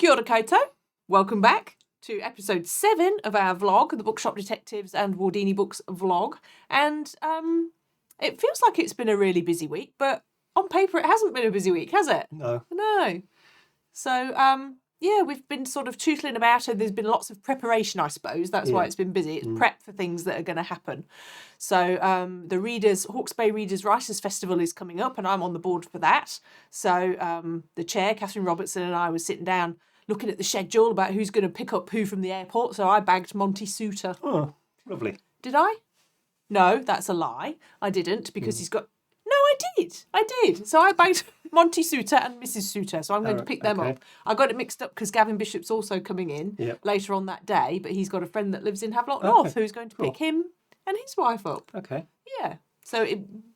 Kia ora koutou. Welcome back to episode 7 of our vlog, the Bookshop Detectives and Wardini Books vlog. And it feels like it's been a really busy week, but on paper it hasn't been a busy week, has it? No. No. So, yeah, we've been sort of tootling about and there's been lots of preparation, I suppose. That's why it's been busy. It's prep for things that are going to happen. So the Hawke's Bay Readers Writers Festival is coming up and I'm on the board for that. So the chair, Catherine Robertson, and I was sitting down looking at the schedule about who's going to pick up who from the airport. So I bagged Monty Souter. Oh, lovely. Did I? No, that's a lie. I didn't because he's got... No, I did. So I bagged Monty Souter and Mrs. Souter. So I'm going to pick them up. I got it mixed up because Gavin Bishop's also coming in later on that day, but he's got a friend that lives in Havelock North who's going to pick him and his wife up. Okay. Yeah. So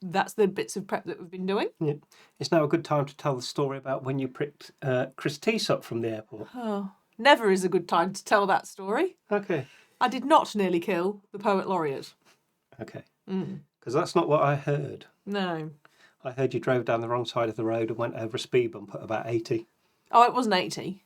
that's the bits of prep that we've been doing. Yeah. It's now a good time to tell the story about when you picked Chris Tse up from the airport. Oh, never is a good time to tell that story. Okay. I did not nearly kill the Poet Laureate. Okay. Because that's not what I heard. No. I heard you drove down the wrong side of the road and went over a speed bump at about 80. Oh, it wasn't 80.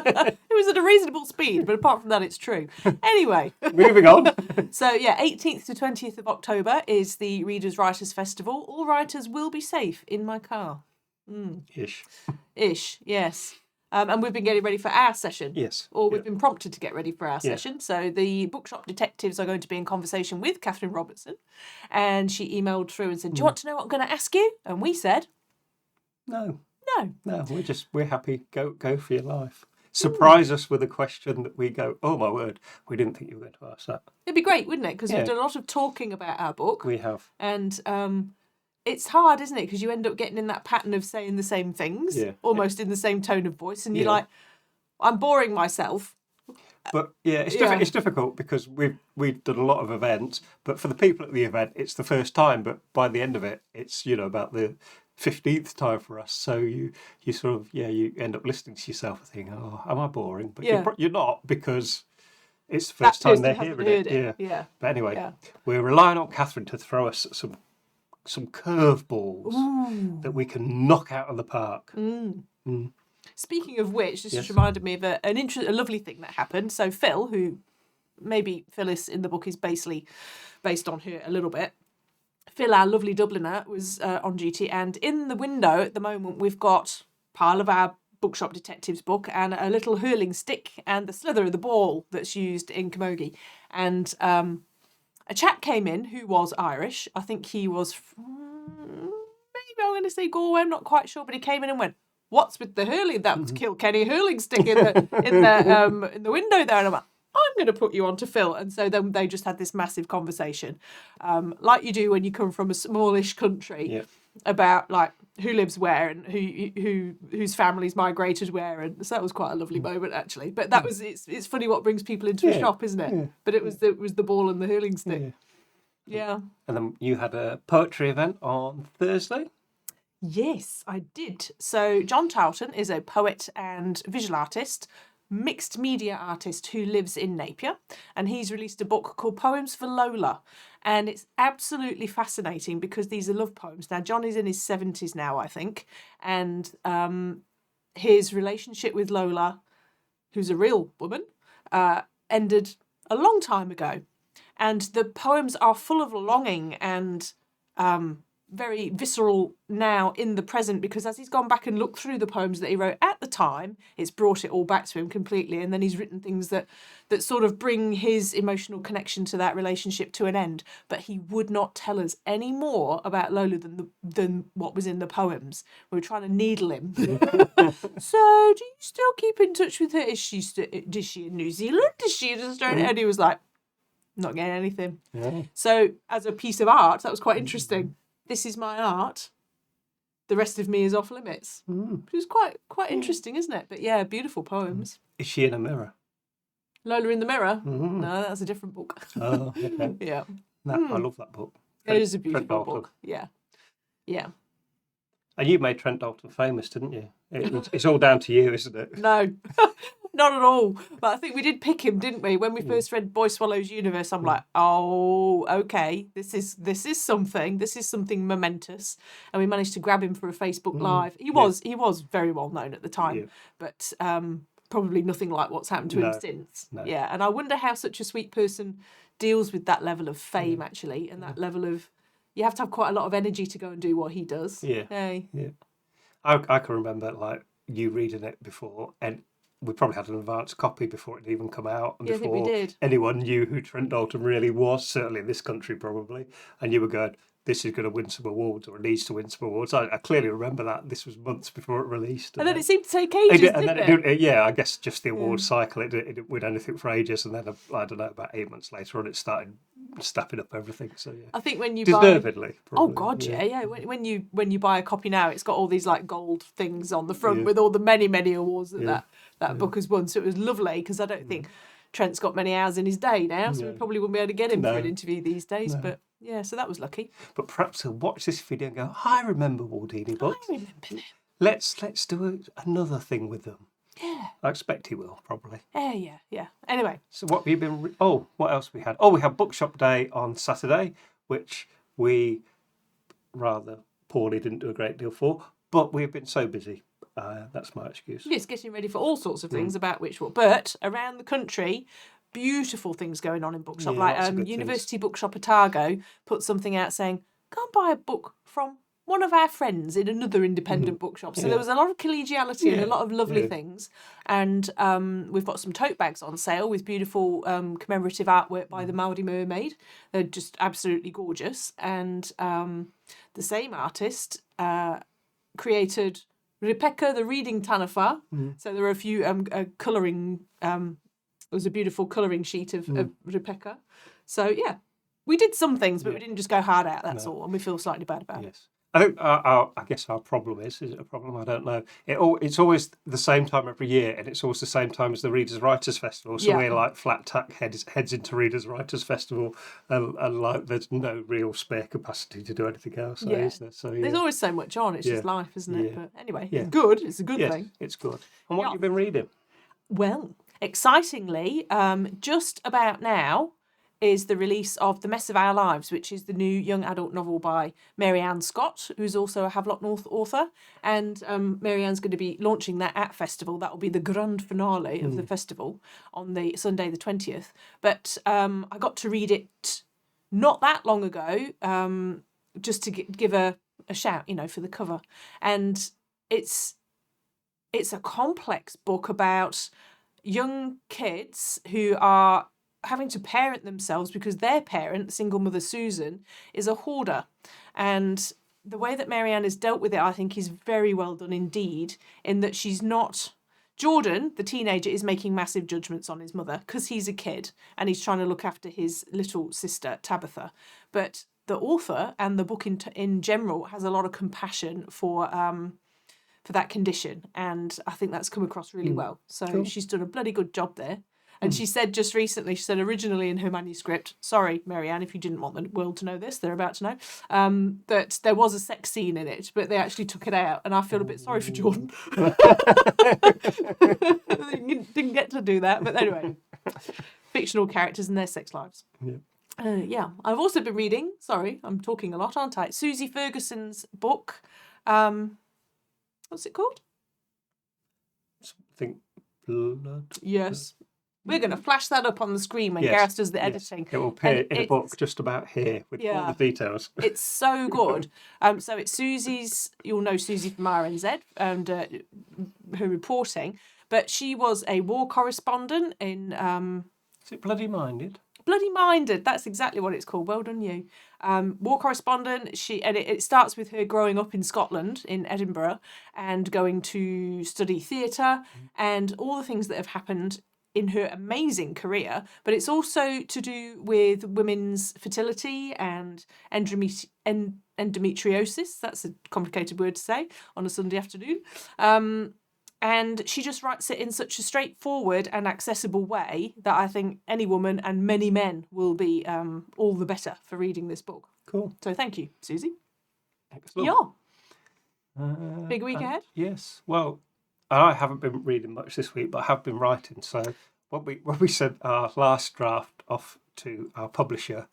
It was at a reasonable speed, but apart from that, it's true. Anyway. Moving on. So, yeah, 18th to 20th of October is the Readers Writers Festival. All writers will be safe in my car. Ish, yes. And we've been getting ready for our session. Yes. Or we've been prompted to get ready for our session. So the Bookshop Detectives are going to be in conversation with Catherine Robertson. And she emailed through and said, do you want to know what I'm going to ask you? And we said... No, No, we're happy. Go for your life. Surprise us with a question that we go, oh my word, we didn't think you were going to ask that. It'd be great, wouldn't it? Because we've done a lot of talking about our book. We have. And it's hard, isn't it? Because you end up getting in that pattern of saying the same things, almost in the same tone of voice. And you're like, I'm boring myself. But it's difficult because we've done a lot of events, but for the people at the event, it's the first time. But by the end of it, it's about the 15th time for us. So you sort of you end up listening to yourself and thinking, oh, am I boring? But you're not, because it's the first time they're hearing it. Yeah. But anyway, we're relying on Catherine to throw us some curveballs that we can knock out of the park. Speaking of which, this just reminded me of a lovely thing that happened. So Phil, who maybe Phyllis in the book is basically based on her a little bit. Phil, our lovely Dubliner, was on duty, and in the window at the moment we've got a pile of our Bookshop Detectives book and a little hurling stick and the slither, the ball that's used in camogie. And a chap came in who was Irish. I think he was, maybe I'm going to say Galway, I'm not quite sure, but he came in and went, what's with the hurling? That Kilkenny hurling stick in the window there. And I'm like, I'm going to put you on to Phil. And so then they just had this massive conversation, like you do when you come from a smallish country, about like who lives where and whose families migrated where. And so that was quite a lovely moment, actually. But that was it's funny what brings people into a shop, isn't it? Yeah. But it was the ball and the hurling stick. Yeah. And then you had a poetry event on Thursday. Yes, I did. So John Tarleton is a poet and visual artist, mixed media artist who lives in Napier, and he's released a book called Poems for Lola, and it's absolutely fascinating because these are love poems. Now, John is in his 70s now, I think, and his relationship with Lola, who's a real woman, ended a long time ago, and the poems are full of longing and very visceral now in the present, because as he's gone back and looked through the poems that he wrote at the time, it's brought it all back to him completely, and then he's written things that sort of bring his emotional connection to that relationship to an end. But he would not tell us any more about Lola than what was in the poems. We were trying to needle him. So do you still keep in touch with her? Is she in New Zealand? Is she in Australia? And he was like, not getting anything. So as a piece of art, that was quite interesting. This is my art. The rest of me is off limits. Which is quite interesting, isn't it? But yeah, beautiful poems. Is she in a mirror? Lola in the Mirror? No, that's a different book. Oh, okay. Yeah. I love that book. It is a beautiful book. Yeah. And you made Trent Dalton famous, didn't you? It's all down to you, isn't it? No. Not at all. But I think we did pick him, didn't we? When we first read Boy Swallows Universe, I'm like, oh, okay, this is something. This is something momentous. And we managed to grab him for a Facebook Live. He was very well known at the time, but probably nothing like what's happened to him since. No. Yeah, and I wonder how such a sweet person deals with that level of fame, actually, and that level of... You have to have quite a lot of energy to go and do what he does. Yeah. Hey. Yeah. I can remember like you reading it before, and we probably had an advanced copy before it even come out, and Yeah, I think we before did. anyone knew who Trent Dalton really was, certainly in this country probably, and you were going, this is going to win some awards, or it needs to win some awards. I clearly remember that. This was months before it released. And then it seemed to take ages, didn't it? Yeah, I guess just the awards cycle, it didn't win anything for ages, and then, I don't know, about 8 months later on, it started stepping up everything. So yeah, I think when you deservedly. buy... Probably. Oh God, yeah. When you buy a copy now, it's got all these like gold things on the front with all the many awards that book has won. So it was lovely, because I don't think Trent's got many hours in his day now, so we probably wouldn't be able to get him for an interview these days. But yeah, so that was lucky. But perhaps he'll watch this video and go, I remember Wardini books. I remember them. Let's do another thing with them. Yeah. I expect he will, probably. Yeah. Anyway. So what have you been... what else we had? We had Bookshop Day on Saturday, which we rather poorly didn't do a great deal for, but we've been so busy. That's my excuse. Yes, getting ready for all sorts of things about which one. But around the country, beautiful things going on in Bookshop. Like University Bookshop Otago put something out saying, go and buy a book from one of our friends in another independent bookshop. So there was a lot of collegiality and a lot of lovely things. And we've got some tote bags on sale with beautiful commemorative artwork by the Maori Mermaid. They're just absolutely gorgeous. And the same artist created Rebecca the Reading Tanafa. So there are a few colouring... there was a beautiful colouring sheet of Rebecca. So, yeah, we did some things, but we didn't just go hard out, that's all. And we feel slightly bad about it. I think I guess our problem is it a problem? I don't know. It's always the same time every year, and it's always the same time as the Readers Writers Festival. So we're like flat tack heads into Readers Writers Festival, and like there's no real spare capacity to do anything else. Is there? So, there's always so much on. It's just life, isn't it? But anyway, it's good. It's a good thing. It's good. And what have you been reading? Well, excitingly, just about now is the release of The Mess of Our Lives, which is the new young adult novel by Mary Ann Scott, who's also a Havelock North author. And Mary Ann's going to be launching that at festival. That will be the grand finale of the festival on the Sunday the 20th. But I got to read it not that long ago, just to give a shout, for the cover. And it's a complex book about young kids who are having to parent themselves because their parent, single mother Susan, is a hoarder. And the way that Mary Ann has dealt with it, I think, is very well done indeed, in that she's not... Jordan, the teenager, is making massive judgments on his mother because he's a kid and he's trying to look after his little sister, Tabitha. But the author and the book in general has a lot of compassion for that condition. And I think that's come across really well. So she's done a bloody good job there. And she said just recently, originally in her manuscript, sorry, Mary Ann, if you didn't want the world to know this, they're about to know, that there was a sex scene in it, but they actually took it out. And I feel a bit sorry for Jordan. Didn't get to do that. But anyway, fictional characters and their sex lives. Yeah. I've also been reading, sorry, I'm talking a lot, aren't I? Susie Ferguson's book. What's it called? Think Blood. Yes. We're going to flash that up on the screen when Gareth does the editing. It will appear in a book just about here with all the details. It's so good. So it's Susie's, you'll know Susie from RNZ and her reporting, but she was a war correspondent in... Is it Bloody Minded? Bloody Minded, that's exactly what it's called. Well done, you. War correspondent. It starts with her growing up in Scotland, in Edinburgh, and going to study theatre and all the things that have happened in her amazing career, but it's also to do with women's fertility and endometriosis. That's a complicated word to say on a Sunday afternoon. And she just writes it in such a straightforward and accessible way that I think any woman and many men will be all the better for reading this book. Cool. So thank you, Susie. Excellent. Yeah. Big week ahead? Yes. Well, I haven't been reading much this week, but I have been writing. So when we sent our last draft off to our publisher,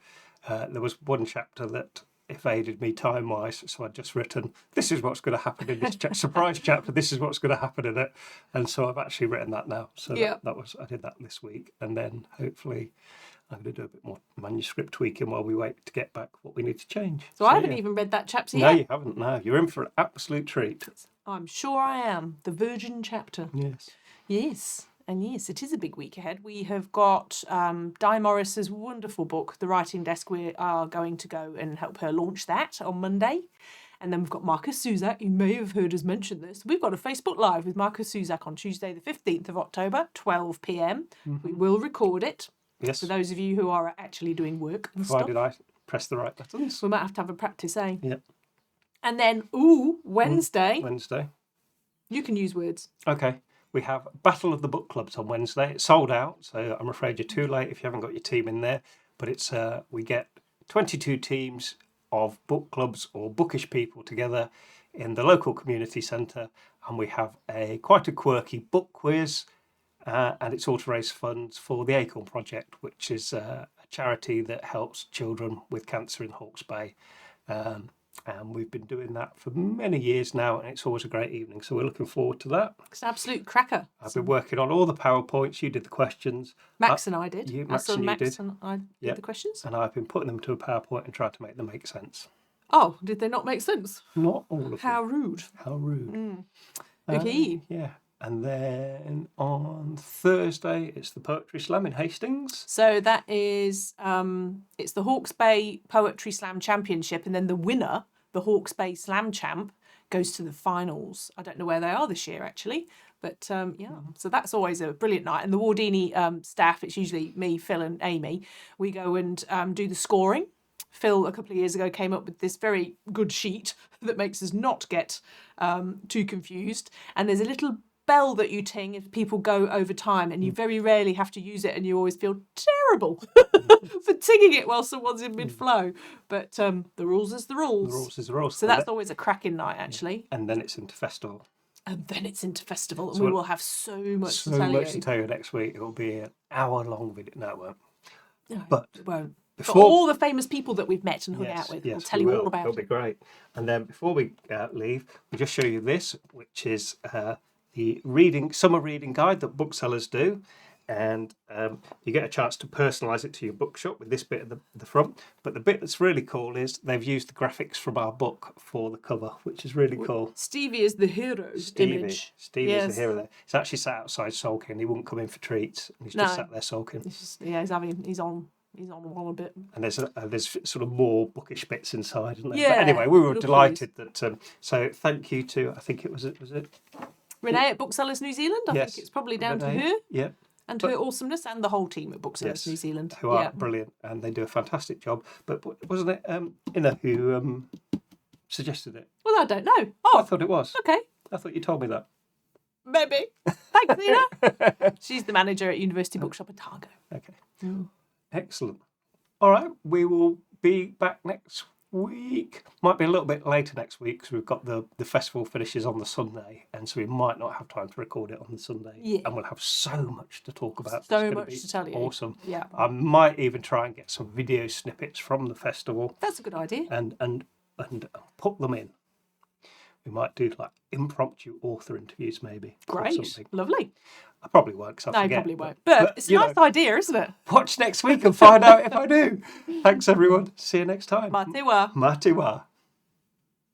there was one chapter that evaded me time-wise. So I'd just written, this is what's going to happen in this surprise chapter. This is what's going to happen in it. And so I've actually written that now. So I did that this week. And then hopefully I'm going to do a bit more manuscript tweaking while we wait to get back what we need to change. So I haven't even read that chapter yet. No, you haven't. No, you're in for an absolute treat. I'm sure I am. The Virgin chapter. Yes. Yes. And yes, it is a big week ahead. We have got Di Morris's wonderful book, The Writing Desk. We are going to go and help her launch that on Monday. And then we've got Marcus Suzak. You may have heard us mention this. We've got a Facebook Live with Marcus Suzak on Tuesday, the 15th of October, 12 p.m. Mm-hmm. We will record it. Yes. For those of you who are actually doing work and stuff. Provided I press the right buttons. We might have to have a practice, eh? Yeah. And then, Wednesday. Wednesday. You can use words. Okay. We have Battle of the Book Clubs on Wednesday. It's sold out, so I'm afraid you're too late if you haven't got your team in there. But it's we get 22 teams of book clubs or bookish people together in the local community centre, and we have quite a quirky book quiz, and it's all to raise funds for the Acorn Project, which is a charity that helps children with cancer in Hawke's Bay. And we've been doing that for many years now, and it's always a great evening. So we're looking forward to that. It's an absolute cracker. I've been working on all the PowerPoints. You did the questions. Max and I did. Max and I did The questions. And I've been putting them to a PowerPoint and trying to make them make sense. Oh, did they not make sense? Not all of them. How rude. How rude. Mm. Okay. Yeah. And then on Thursday, it's the Poetry Slam in Hastings. So that is, it's the Hawke's Bay Poetry Slam Championship, and then the winner, the Hawke's Bay Slam Champ, goes to the finals. I don't know where they are this year, actually. But, so that's always a brilliant night. And the Wardini staff, it's usually me, Phil and Amy, we go and do the scoring. Phil, a couple of years ago, came up with this very good sheet that makes us not get too confused. And there's a little bell that you ting if people go over time, and you very rarely have to use it, and you always feel terrible for tinging it while someone's in mid-flow. But the rules is the rules. The rules is the rules. So that's always a cracking night, actually. And then it's into festival. And we will have so much to tell you. So much to tell you next week. It will be an hour-long video. No, it won't. No, but it won't. For all the famous people that we've met and hung out with. We'll tell you all about it. It'll be great. And then before we leave, we'll just show you this, which is the summer reading guide that booksellers do. And you get a chance to personalise it to your bookshop with this bit at the front. But the bit that's really cool is they've used the graphics from our book for the cover, which is really cool. Stevie is the hero image. Stevie is the hero there. He's actually sat outside sulking. He wouldn't come in for treats. And he's just sat there sulking. He's on one a bit. And there's sort of more bookish bits inside, isn't there? Yeah. But anyway, we were delighted that. So thank you to, I think it was Renee at Booksellers New Zealand. I think it's probably down to her. Yeah. And her awesomeness, and the whole team at Booksellers New Zealand. Who are brilliant, and they do a fantastic job. But wasn't it Inna who suggested it? Well, I don't know. Oh, I thought it was. Okay. I thought you told me that. Maybe. Thanks, Inna. She's the manager at University Bookshop Otago. Okay. Mm. Excellent. All right, we will be back next week. Might be a little bit later next week because we've got the festival finishes on the Sunday, and so we might not have time to record it on the Sunday. Yeah. And we'll have so much to talk about. So much to tell you. Awesome. Yeah. I might even try and get some video snippets from the festival. That's a good idea. And put them in. We might do like impromptu author interviews, maybe. Great. Lovely. I probably won't because I forget. No, probably won't. But it's a nice idea, isn't it? Watch next week and find out if I do. Thanks, everyone. See you next time. Mā te wā. Mā te wā.